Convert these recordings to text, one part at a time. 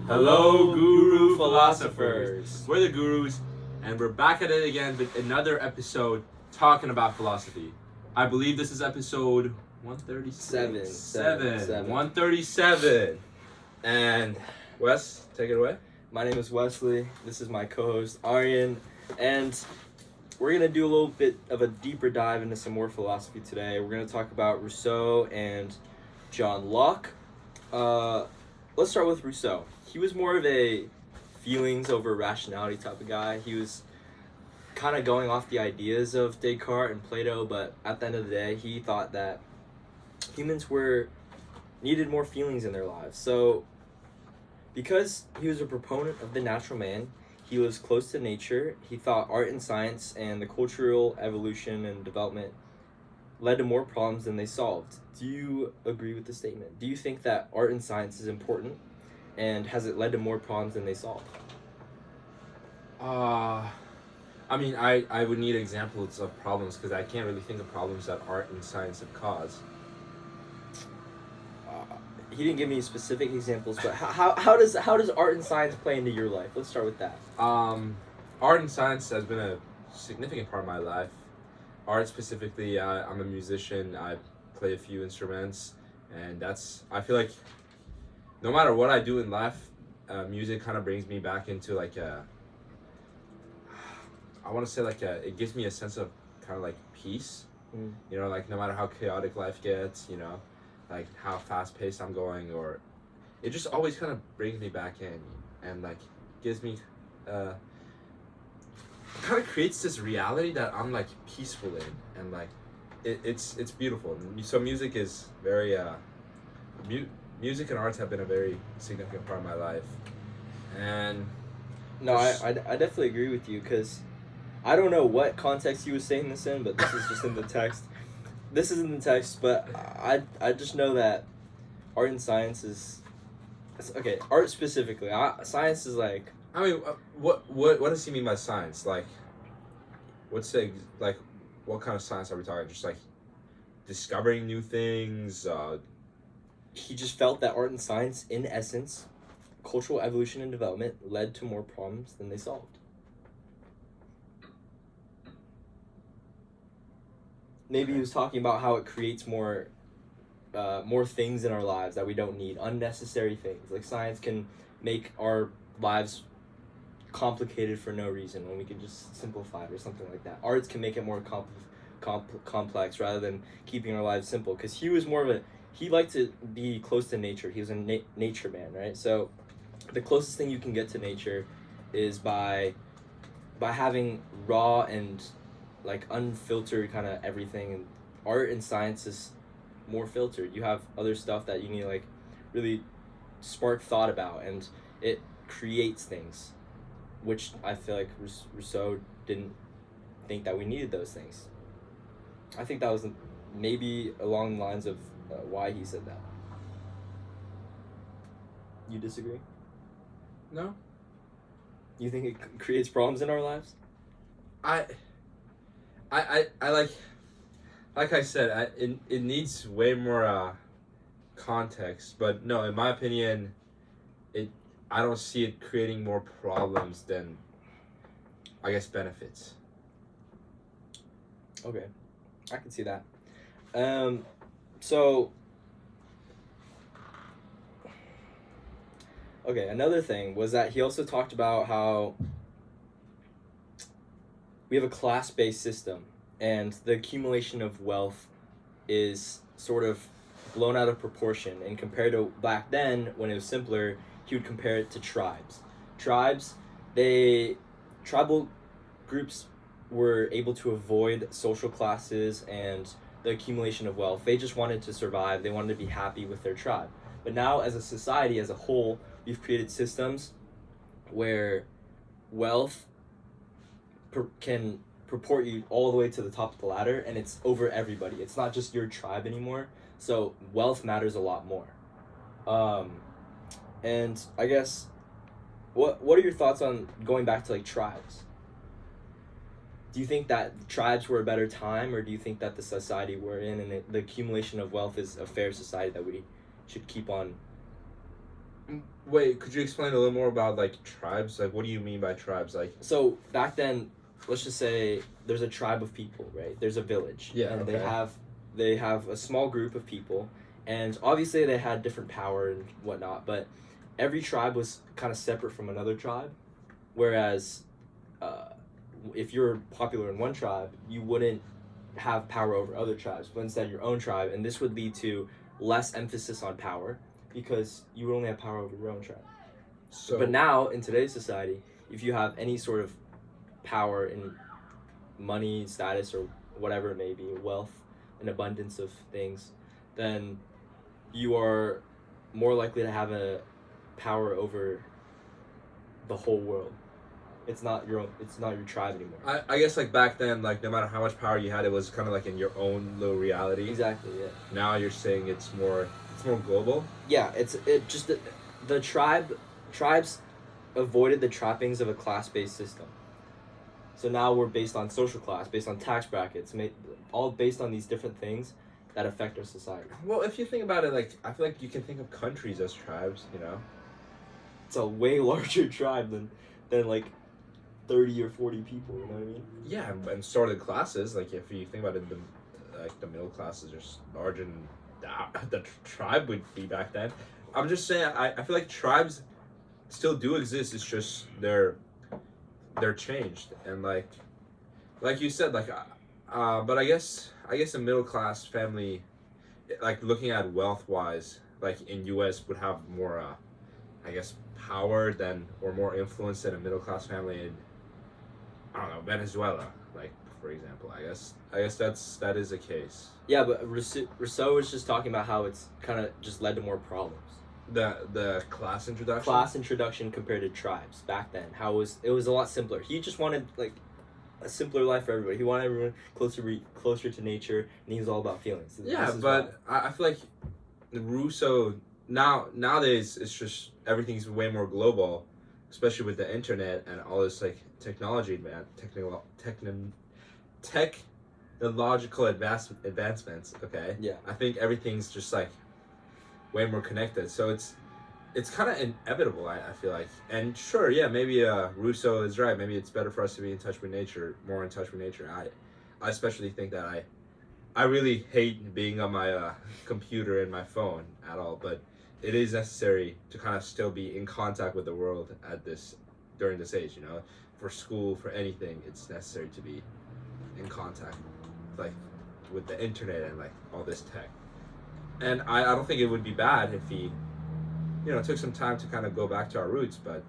Hello, Guru Philosophers. We're the Gurus, and we're back at it again with another episode talking about philosophy. I believe this is episode 137. Seven. 137. And Wes, take it away. My name is Wesley. This is my co-host Aryan, and we're gonna do a little bit of a deeper dive into some more philosophy today. We're gonna talk about Rousseau and John Locke. Let's start with Rousseau. He was more of a feelings over rationality type of guy. He was kind of going off the ideas of Descartes and Plato, but at the end of the day, he thought that humans needed more feelings in their lives. So, because he was a proponent of the natural man, he was close to nature. He thought art and science and the cultural evolution and development led to more problems than they solved. Do you agree with the statement? Do you think that art and science is important, and has it led to more problems than they solved? I would need examples of problems because I can't really think of problems that art and science have caused. He didn't give me specific examples, but how does art and science play into your life? Let's start with that. Art and science has been a significant part of my life. Art specifically, I'm a musician. I play a few instruments, and I feel like no matter what I do in life, music kind of brings me back into it gives me a sense of kind of like peace. You know, like no matter how chaotic life gets, you know, like how fast paced I'm going, or it just always kind of brings me back in and like gives me kind of creates this reality that I'm like peaceful in, and like it's beautiful. So music is very music and arts have been a very significant part of my life. And no, I definitely agree with you, because I don't know what context he was saying this in, but this is just in the text. This is in the text, but I just know that art and science is okay. Art specifically, science is like. I mean, what does he mean by science? Like, what kind of science are we talking? Just like discovering new things. He just felt that art and science, in essence, cultural evolution and development, led to more problems than they solved. Maybe he was talking about how it creates more things in our lives that we don't need, unnecessary things. Like science can make our lives complicated for no reason when we could just simplify it or something like that. Arts can make it more complex rather than keeping our lives simple, because he liked to be close to nature. He was a nature man, right? So the closest thing you can get to nature is by having raw and like unfiltered kind of everything. And art and science is more filtered. You have other stuff that you need to like really spark thought about, and it creates things, which I feel like Rousseau didn't think that we needed those things. I think that was maybe along the lines of why he said that. You disagree? No. You think it creates problems in our lives? I like I said, it needs way more context, but no, in my opinion, I don't see it creating more problems than, I guess, benefits. Okay, I can see that. So, okay, another thing was that he also talked about how we have a class-based system, and the accumulation of wealth is sort of blown out of proportion. And compared to back then, when it was simpler, he would compare it to tribes. Tribal groups were able to avoid social classes and the accumulation of wealth. They just wanted to survive. They wanted to be happy with their tribe. But now, as a society as a whole, we've created systems where wealth can purport you all the way to the top of the ladder, and it's over everybody. It's not just your tribe anymore. So wealth matters a lot more. And I guess, what are your thoughts on going back to like tribes? Do you think that tribes were a better time, or do you think that the society we're in and the accumulation of wealth is a fair society that we should keep on Wait, could you explain a little more about like tribes? Like, what do you mean by tribes? Like, So back then, let's just say there's a tribe of people, right? There's a village, Yeah, and okay. they have a small group of people, and obviously they had different power and whatnot, but every tribe was kind of separate from another tribe, whereas uh, if you're popular in one tribe, you wouldn't have power over other tribes, but instead your own tribe, and this would lead to less emphasis on power because you would only have power over your own tribe. so But now in today's society, if you have any sort of power in money, status, or whatever it may be, wealth, an abundance of things, then you are more likely to have a power over the whole world. It's not your own. It's not your tribe anymore. I guess like back then, like no matter how much power you had, it was kind of like in your own little reality. Exactly. Yeah. Now you're saying it's more global. Yeah. It just the tribes avoided the trappings of a class-based system. So now we're based on social class, based on tax brackets, all based on these different things that affect our society. Well, if you think about it, like I feel like you can think of countries as tribes. You know. It's a way larger tribe than like 30 or 40 people, you know what I mean? Yeah, and sort of the classes. Like if you think about it, the middle classes are larger than the tribe would be back then. I'm just saying. I feel like tribes still do exist. It's just they're changed and like you said but I guess a middle class family, like looking at wealth wise, like in US would have more I guess power than or more influence than a middle class family in, I don't know, Venezuela, like for example. I guess that is the case. Yeah, but Rousseau was just talking about how it's kind of just led to more problems. The class introduction. Class introduction compared to tribes back then. How it was a lot simpler. He just wanted like a simpler life for everybody. He wanted everyone closer to nature, and he was all about feelings. Yeah, but I feel like Rousseau nowadays it's just everything's way more global, especially with the internet and all this like technology, technological advancements. Okay. Yeah. I think everything's just like way more connected. So it's kind of inevitable. I feel like, and sure, yeah, maybe Rousseau is right. Maybe it's better for us to be in touch with nature, more in touch with nature. I especially think that I really hate being on my computer and my phone at all, but it is necessary to kind of still be in contact with the world during this age. You know, for school, for anything, it's necessary to be in contact, like with the internet and like all this tech. And I don't think it would be bad if he, took some time to kind of go back to our roots, but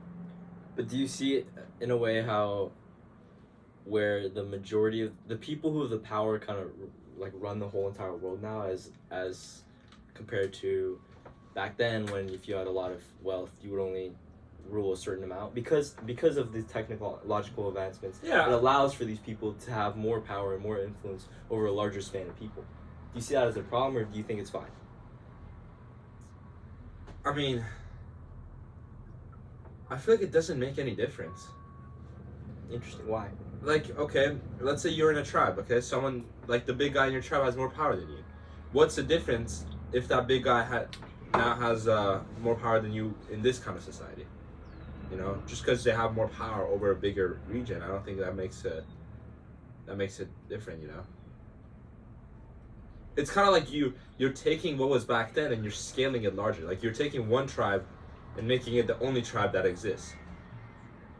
do you see it in a way how where the majority of the people who have the power kind of like run the whole entire world now as compared to back then when if you had a lot of wealth you would only rule a certain amount because of the technological advancements. Yeah. It allows for these people to have more power and more influence over a larger span of people. Do you see that as a problem or do you think it's fine? I mean, I feel like it doesn't make any difference. Interesting. Why? Like, okay, let's say you're in a tribe, okay? Someone, like the big guy in your tribe has more power than you. What's the difference if that big guy now has more power than you in this kind of society? Just because they have more power over a bigger region, I don't think that makes it different, It's kind of like you're taking what was back then and you're scaling it larger. Like you're taking one tribe and making it the only tribe that exists.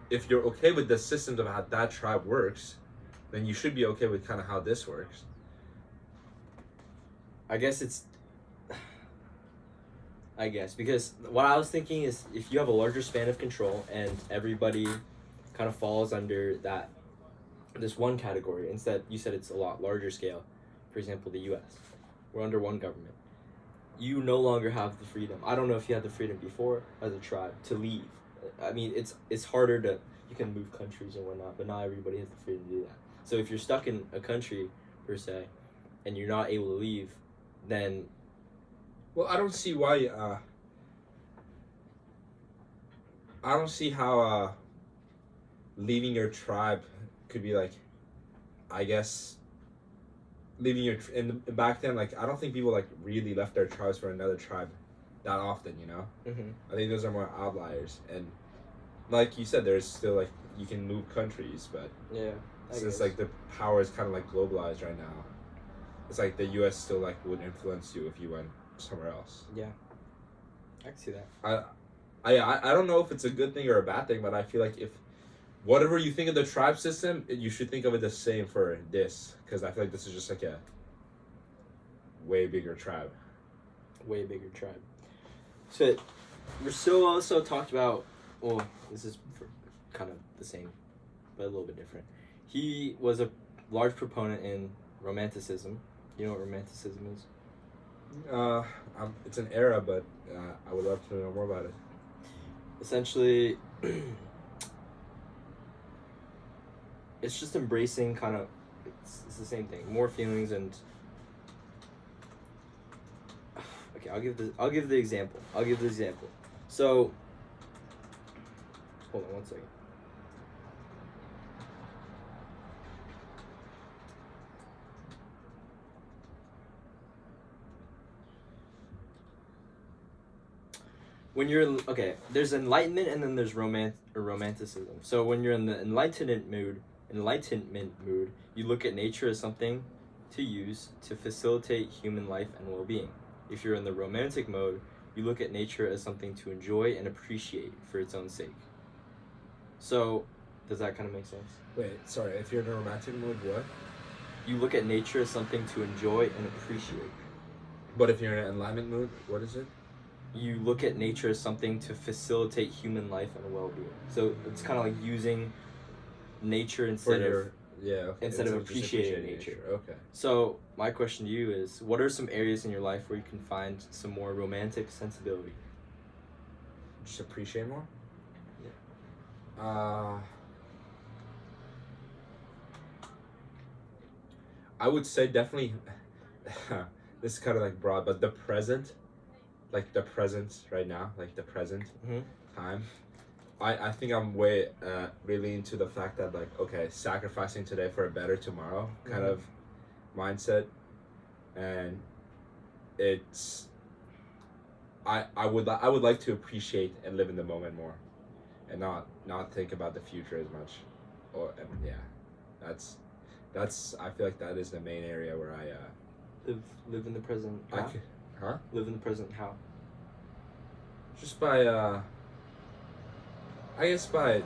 If you're okay with the systems of how that tribe works, then you should be okay with kind of how this works. I guess because what I was thinking is if you have a larger span of control and everybody kind of falls under this one category, instead you said it's a lot larger scale. For example, the U.S. We're under one government. You no longer have the freedom. I don't know if you had the freedom before as a tribe to leave. I mean, it's harder you can move countries and whatnot, but not everybody has the freedom to do that. So if you're stuck in a country, per se, and you're not able to leave, then... Well, I don't see why... I don't see how leaving your tribe could be like, I guess... leaving back then, like I don't think people like really left their tribes for another tribe that often, you know? Mm-hmm. I think those are more outliers. And like you said, there's still like you can move countries, but Yeah. since like the power is kind of like globalized right now, it's like the U.S. still like would influence you if you went somewhere else. Yeah. I can see that. I don't know if it's a good thing or a bad thing, but I feel like if whatever you think of the tribe system, you should think of it the same for this, because I feel like this is just like a way bigger tribe. Way bigger tribe. So, Rousseau also talked about. Well, this is kind of the same, but a little bit different. He was a large proponent in Romanticism. You know what Romanticism is? It's an era, but I would love to know more about it. Essentially, it's just embracing kind of. It's the same thing. More feelings and. Okay, I'll give the example. So. Hold on one second. When you're okay, there's enlightenment and then there's romanticism. So when you're in the enlightenment mood, you look at nature as something to use to facilitate human life and well-being. If you're in the romantic mode, you look at nature as something to enjoy and appreciate for its own sake. So, does that kind of make sense? Wait, sorry. If you're in a romantic mood, what? You look at nature as something to enjoy and appreciate. But if you're in an enlightenment mood, what is it? You look at nature as something to facilitate human life and well-being. So it's kind of like using nature instead of appreciating nature. Okay. So my question to you is, what are some areas in your life where you can find some more romantic sensibility? Just appreciate more? Yeah. I would say definitely this is kind of like broad, but the present, like the present right now, like the present time. I think I'm way really into the fact that like, okay, sacrificing today for a better tomorrow kind of mindset, and it's I would like to appreciate and live in the moment more, and not think about the future as much, that's I feel like that is the main area where I live in the present. Huh? Live in the present how? Just by I guess by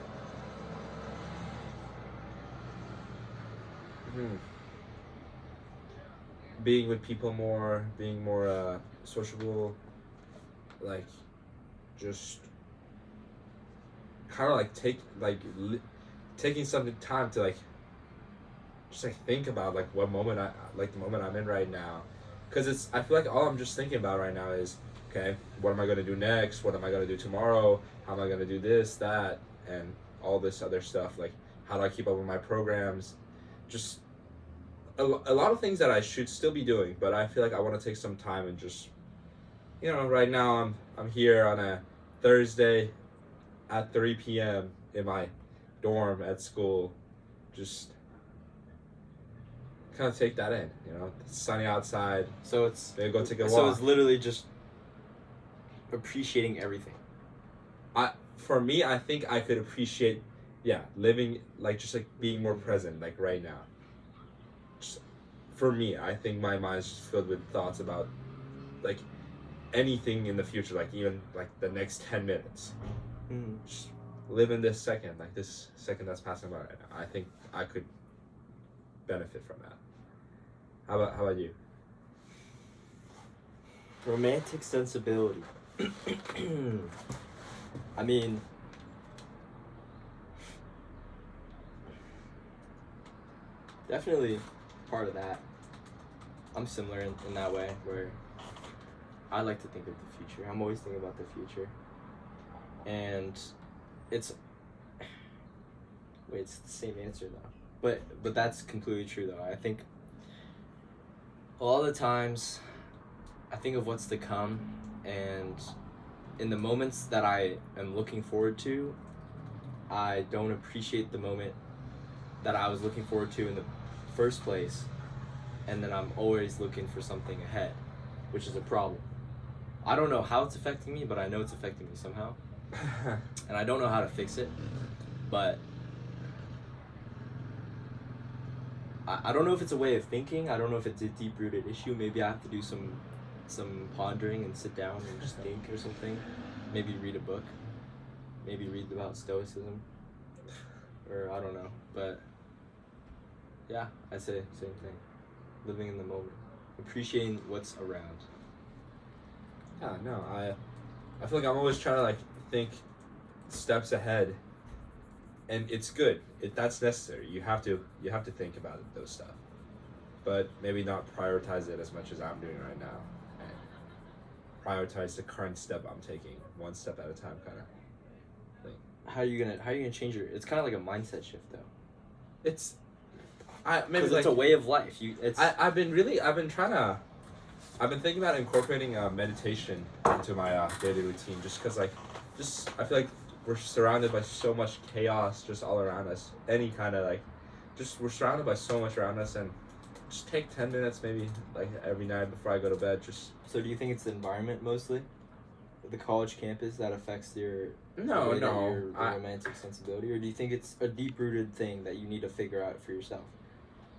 being with people more, being more sociable, like just kind of like taking some time to like just like think about like what moment the moment I'm in right now, because I feel like all I'm just thinking about right now is, okay, what am I gonna do next? What am I gonna do tomorrow? How am I gonna do this, that, and all this other stuff? Like, how do I keep up with my programs? Just a lot of things that I should still be doing, but I feel like I want to take some time and just, right now I'm here on a Thursday at 3 p.m. in my dorm at school, just kind of take that in. It's sunny outside. So it's maybe go take a walk. So it's literally just appreciating everything. For me, I think I could appreciate, living, like, just, like, being more present, like, right now. Just, for me, I think my mind is just filled with thoughts about, like, anything in the future, like, even, like, the next 10 minutes. Just live in this second, like, this second that's passing by right now. I think I could benefit from that. How about you? Romantic sensibility. I mean, definitely part of that. I'm similar in that way, where I like to think of the future. I'm always thinking about the future. And it's the same answer though. But that's completely true though. I think a lot of the times I think of what's to come, and in the moments that I am looking forward to, I don't appreciate the moment that I was looking forward to in the first place, and then I'm always looking for something ahead, which is a problem. I don't know how it's affecting me, but I know it's affecting me somehow. And I don't know how to fix it, but I don't know if it's a way of thinking. I don't know if it's a deep-rooted issue. Maybe I have to do some pondering and sit down and just think or something. Maybe read a book. Maybe read about stoicism. Or I don't know. But yeah, I say same thing. Living in the moment. Appreciating what's around. Yeah, no, I feel like I'm always trying to like think steps ahead, and it's good. That's necessary. You have to think about those stuff, but maybe not prioritize it as much as I'm doing right now, and prioritize the current step I'm taking, one step at a time, kind of thing. How are you gonna change your? It's kind of like a mindset shift though. It's maybe Because like it's a way of life. I've been thinking about incorporating meditation into my daily routine, just because I feel like we're surrounded by so much chaos just all around us. Any kind of we're surrounded by so much around us, and just take 10 minutes maybe like every night before I go to bed. Just So do you think it's the environment mostly, the college campus that affects your no. your romantic sensibility, or do you think it's a deep rooted thing that you need to figure out for yourself?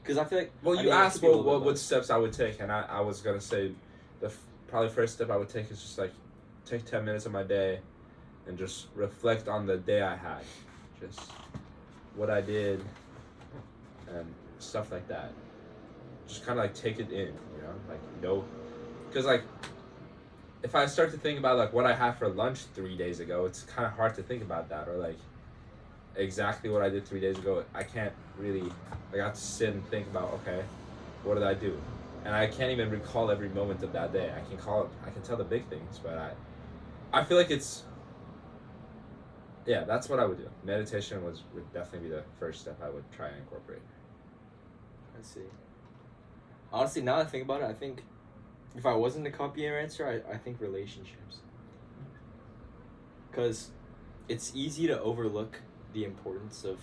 Because I feel like You asked what steps I would take, and I was gonna say probably first step I would take is just like take 10 minutes of my day and just reflect on the day I had, just what I did and stuff like that. Just kind of like take it in, because like if I start to think about like what I had for lunch 3 days ago, it's kind of hard to think about that, or like exactly what I did 3 days ago. I can't really, I have to sit and think about, okay, what did I do? And I can't even recall every moment of that day. I can tell the big things, but I feel like that's what I would do. Meditation would definitely be the first step I would try and incorporate. I see. Honestly, now that I think about it, I think if I wasn't to copy your answer, I think relationships. Because it's easy to overlook the importance of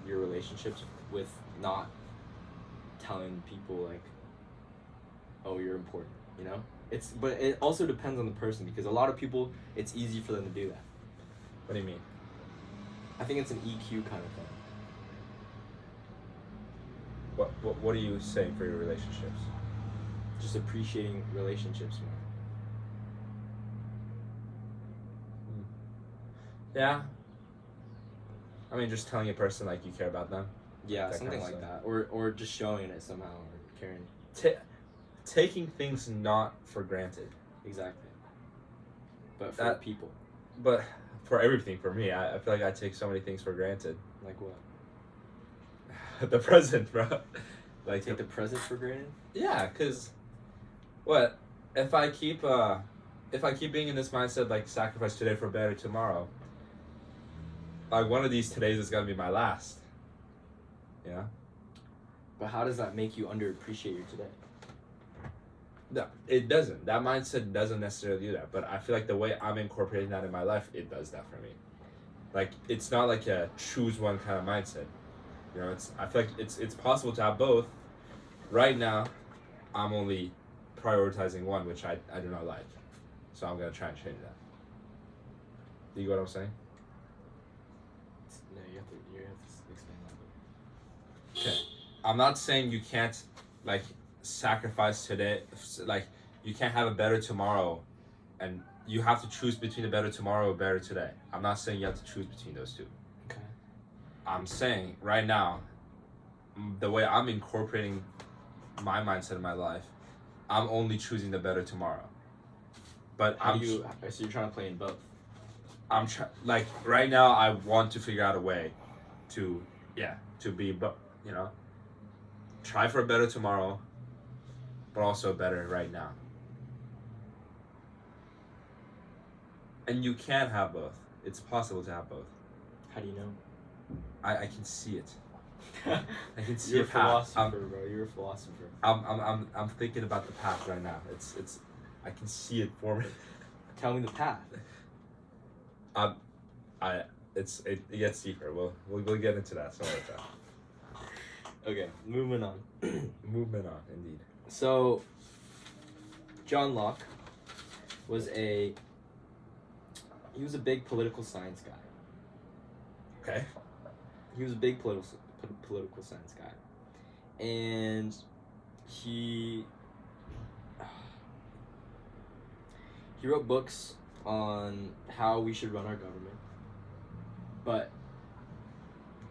your relationships with not telling people like, oh, you're important, but it also depends on the person, because a lot of people, it's easy for them to do that. What do you mean? I think it's an EQ kind of thing. What are you saying for your relationships? Just appreciating relationships more. Yeah. I mean, just telling a person like you care about them. Yeah, That something kind of like stuff. that, or just showing it somehow, or caring. Taking things not for granted. Exactly. But for people. But for everything, for me, I feel like I take so many things for granted. Like what? The present, bro. Like take the present for granted? Yeah, cause what if I keep being in this mindset, like sacrifice today for better tomorrow, like one of these todays is gonna be my last. Yeah. But how does that make you underappreciate your today? No, it doesn't. That mindset doesn't necessarily do that. But I feel like the way I'm incorporating that in my life, it does that for me. Like, it's not like a choose one kind of mindset. I feel like it's possible to have both. Right now, I'm only prioritizing one, which I do not like. So I'm gonna try and change that. Do you get what I'm saying? No, you have to explain that. Okay. I'm not saying you can't like sacrifice today, like you can't have a better tomorrow, and you have to choose between a better tomorrow or a better today. I'm not saying you have to choose between those two. Okay. I'm saying right now, the way I'm incorporating my mindset in my life, I'm only choosing the better tomorrow. But so you're trying to play in both. Like right now, I want to figure out a way to be, try for a better tomorrow, but also better right now. And you can have both. It's possible to have both. How do you know? I can see it. I can see You're a path. philosopher, bro. You're a philosopher. I'm thinking about the path right now. It's I can see it for me. Tell me the path. It gets deeper. We'll get into that some other time. Okay, moving on. Movement on, indeed. So, John Locke was a big political science guy. Okay. He was a big political science guy, and he wrote books on how we should run our government. But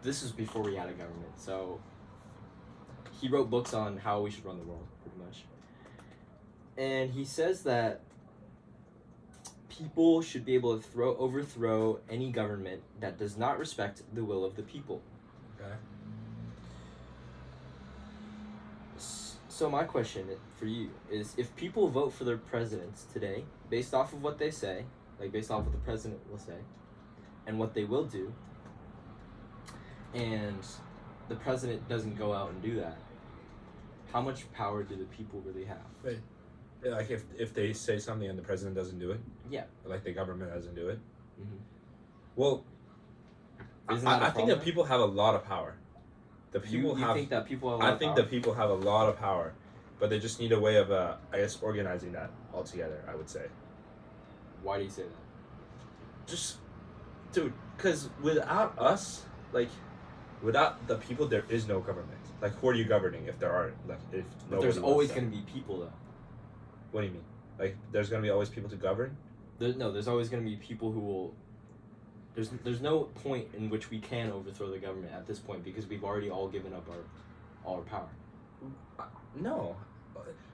this was before we had a government, so he wrote books on how we should run the world, pretty much. And he says that people should be able to overthrow any government that does not respect the will of the people. Okay. So my question for you is, if people vote for their presidents today, based off of what they say, like based off what the president will say, and what they will do, and the president doesn't go out and do that, how much power do the people really have? Wait. Like if they say something and the president doesn't do it? Yeah. Like the government doesn't do it? Mm-hmm. Well, I think that people have a lot of power. The people you think that people have a lot of power? that people have a lot of power, but they just need a way of, I guess, organizing that all together, I would say. Why do you say that? Just, dude, because without us, like, without the people, there is no government. Like, who are you governing if there aren't? Like, if but there's always going to be people, though. What do you mean? Like, there's going to be always people to govern? There's always going to be people who will... There's no point in which we can overthrow the government at this point, because we've already all given up all our power. No.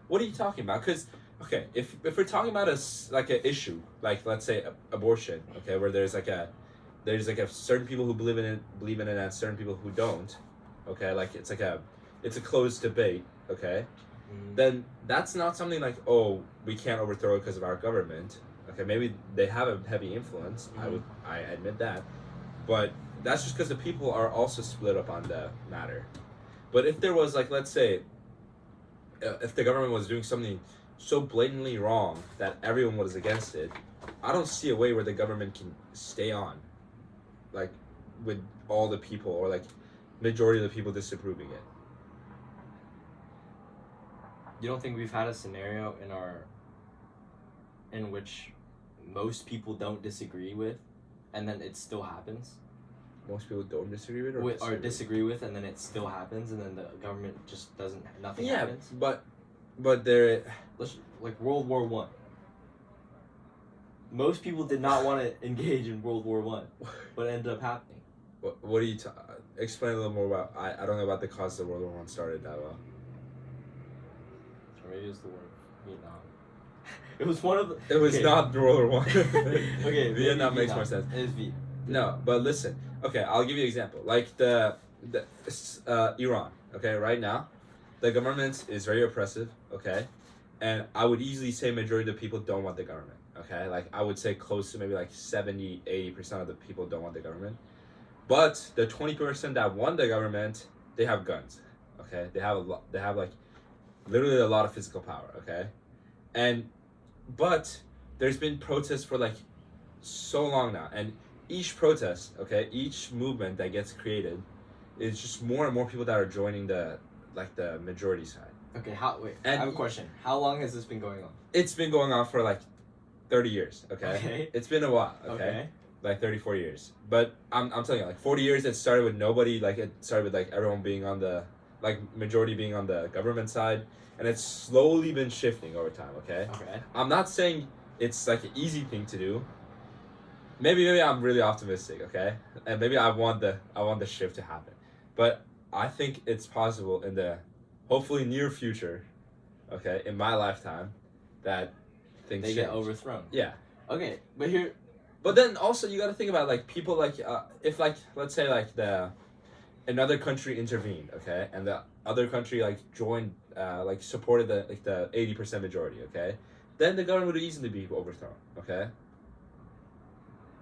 What are you talking about? Because, okay, if we're talking about an issue, like, let's say abortion, okay, where there's a certain people who believe in it and certain people who don't, okay, like it's a closed debate, okay, then that's not something like, oh, we can't overthrow it because of our government. Okay, maybe they have a heavy influence. I admit that, but that's just because the people are also split up on the matter. But if there was, like, let's say, if the government was doing something so blatantly wrong that everyone was against it, I don't see a way where the government can stay on, like, with all the people, or like majority of the people disapproving it. You don't think we've had a scenario in which most people don't disagree with, and then it still happens? Most people don't disagree with it, or disagree with, and then it still happens, and then the government just doesn't, nothing happens? But there... Like World War One. Most people did not want to engage in World War One, but it ended up happening. What do you... explain a little more about... I don't know about the cause of World War One started that well. Or maybe it was the war of Vietnam. It was one of the... It was not World War One. Okay, Vietnam makes more sense. It is Vietnam. No, but listen. Okay, I'll give you an example. Like Iran. Okay, right now, the government is very oppressive. Okay, and I would easily say majority of the people don't want the government. Okay, like I would say close to maybe like 70-80% of the people don't want the government. But the 20% that want the government, they have guns. Okay, they have like literally a lot of physical power. Okay, but there's been protests for like so long now, and each protest, okay, each movement that gets created, is just more and more people that are joining the majority side. Okay, I have a question. How long has this been going on? It's been going on for like 30 years, okay? It's been a while, okay? Like 34 years. But I'm telling you, like 40 years, it started with nobody, like it started with like everyone being on the, like majority being on the government side, and it's slowly been shifting over time, okay? I'm not saying it's like an easy thing to do. Maybe I'm really optimistic, okay? And maybe I want the shift to happen. But I think it's possible in the hopefully near future, okay, in my lifetime, that things they get overthrown. Yeah. Okay, but then also you got to think about like people like if like let's say like another country intervened, okay, and the other country like joined like supported the 80% majority, okay, then the government would easily be overthrown, okay.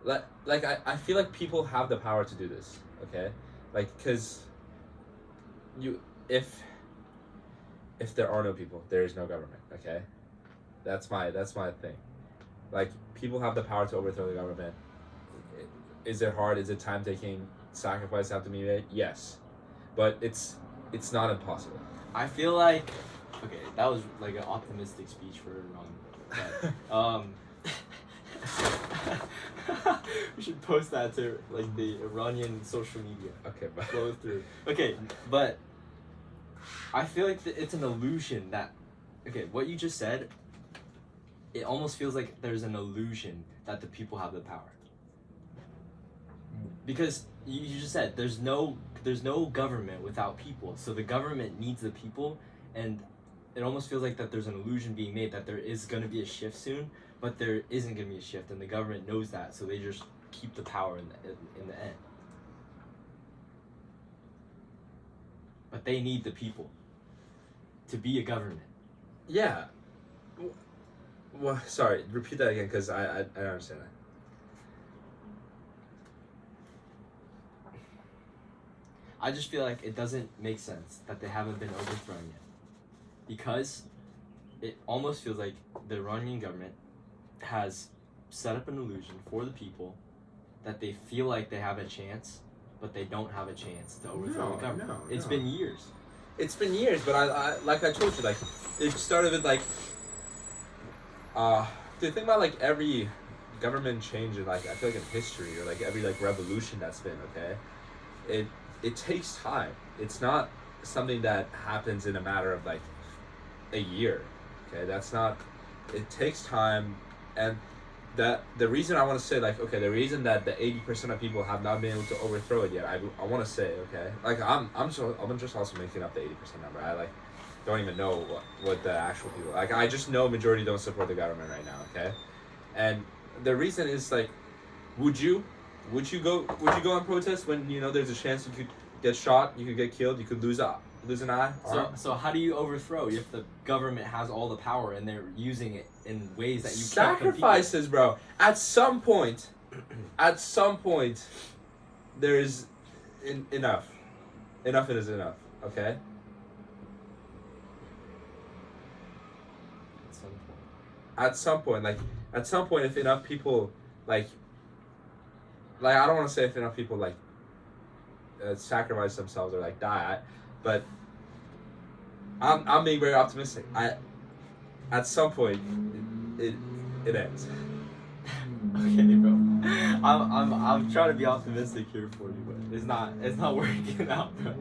Like I feel like people have the power to do this, okay, like because if there are no people, there is no government, okay. That's my thing. Like people have the power to overthrow the government. Is it hard? Is it time taking? Sacrifice have to be made? Yes, but it's it's not impossible. I feel like, okay, that was like an optimistic speech for Iran. But, we should post that to like the Iranian social media. Okay, but Flow through. Okay, but I feel like it's an illusion that, okay, what you just said, it almost feels like there's an illusion that the people have the power. Because you just said there's no government without people, so the government needs the people, and it almost feels like that there's an illusion being made that there is going to be a shift soon, but there isn't going to be a shift, and the government knows that, so they just keep the power in the end. But they need the people to be a government. yeah. Well, sorry, repeat that again because I don't understand that. I just feel like it doesn't make sense that they haven't been overthrown yet. Because it almost feels like the Iranian government has set up an illusion for the people that they feel like they have a chance, but they don't have a chance to overthrow the government. It's been years. It's been years, but I like I told you, like it started with like the thing about like every government change in like I feel like in history or like every like revolution that's been, okay, it takes time. It's not something that happens in a matter of like a year. Okay, that's not. It takes time, and that the reason I want to say like okay, the reason that the 80% of people have not been able to overthrow it yet, I want to say okay, like I'm just also making up the 80% number. I like don't even know what the actual people like. I just know majority don't support the government right now. Okay, and the reason is like, would you go and protest when you know there's a chance you could get shot, you could get killed, you could lose an eye? So how do you overthrow if the government has all the power and they're using it in ways that you can't compete with? Sacrifices, bro. At some point, there is enough. Enough is enough. Okay. At some point, if enough people like I don't want to say if enough people like sacrifice themselves or like die, but I'm being very optimistic. At some point it ends. Okay, bro. I'm trying to be optimistic here for you, but it's not working out, bro.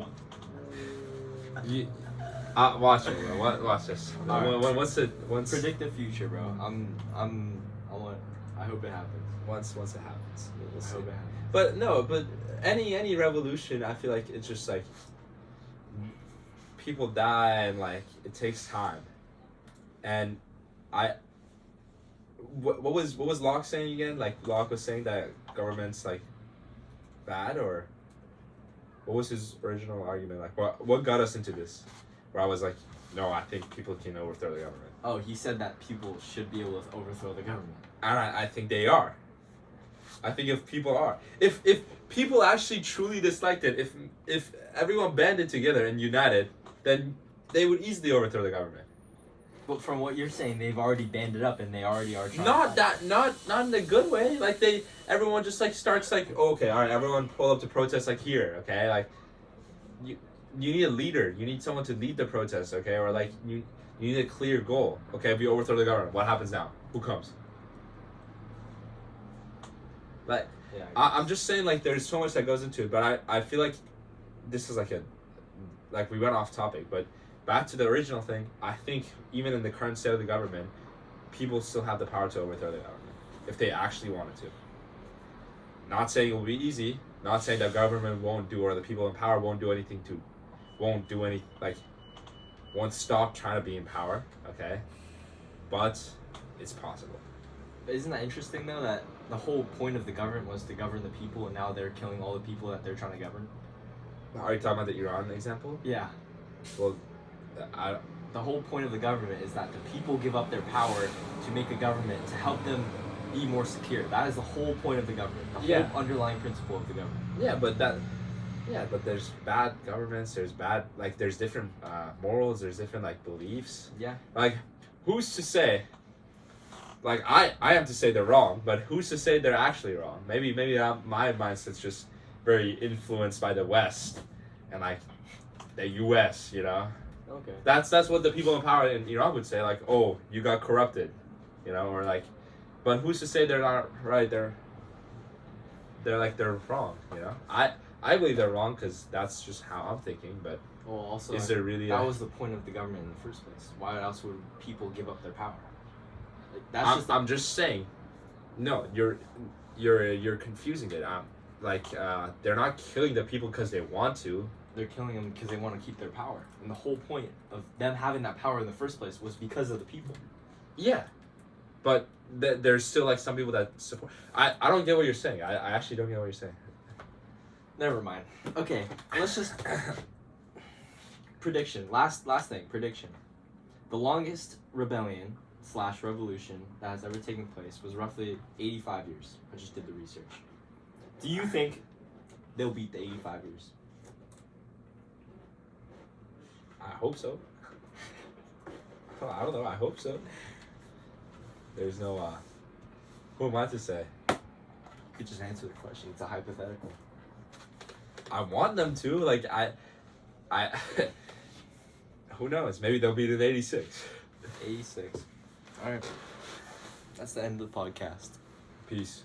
Watch it, bro. Watch this. Once predict the future, bro. I hope it happens. Once it happens, we'll see. I hope it happens. But no, but any revolution, I feel like it's just like people die and like it takes time. And what was Locke saying again? Like Locke was saying that government's like bad, or what was his original argument? Like what got us into this? Where I was like, no, I think people can overthrow the government. Oh, he said that people should be able to overthrow the government. And I think they are. I think if people actually truly disliked it, if everyone banded together and united, then they would easily overthrow the government. But from what you're saying, they've already banded up and they already are trying. Not in a good way. Like everyone just like starts like, oh, okay, all right, everyone pull up to protest like here, okay, like you need a leader. You need someone to lead the protest, okay, or like you need a clear goal. Okay, if you overthrow the government, what happens now? Who comes? Like, yeah, I'm just saying, like, there's so much that goes into it, but I feel like this is like we went off topic, but back to the original thing, I think even in the current state of the government, people still have the power to overthrow the government if they actually wanted to. Not saying it will be easy, not saying that government won't do or the people in power won't stop trying to be in power, okay? But it's possible. But isn't that interesting though, that the whole point of the government was to govern the people, and now they're killing all the people that they're trying to govern? Are you talking about the Iran example? Yeah. Well, the whole point of the government is that the people give up their power to make a government to help them be more secure. That is the whole point of the government. The whole underlying principle of the government. But there's bad governments. There's different morals. There's different like beliefs. Yeah. Like, who's to say? Like I have to say they're wrong, but who's to say they're actually wrong? Maybe my mindset's just very influenced by the West, and like the U.S. You know, Okay. that's what the people in power in Iran would say. Like, oh, you got corrupted, you know, or like, but who's to say they're not right? They're wrong. You know, I believe they're wrong because that's just how I'm thinking. But Well, also, is there really? that was the point of the government in the first place. Why else would people give up their power? Like that's I'm just saying. No, you're confusing it. They're not killing the people because they want to. they're killing them because they want to keep their power. And the whole point of them having that power in the first place was because of the people. Yeah, but there's still like some people that support. I don't get what you're saying. I actually don't get what you're saying. Never mind. Okay, let's just prediction. Last thing. Prediction. The longest rebellion / revolution that has ever taken place was roughly 85 years. I just did the research. Do you think they'll beat the 85 years? I hope so. Well, I don't know. I hope so. There's no. Who am I to say? You could just answer the question. It's a hypothetical. I want them to. Like I. Who knows? Maybe they'll beat it 86. 86. All right. That's the end of the podcast. Peace.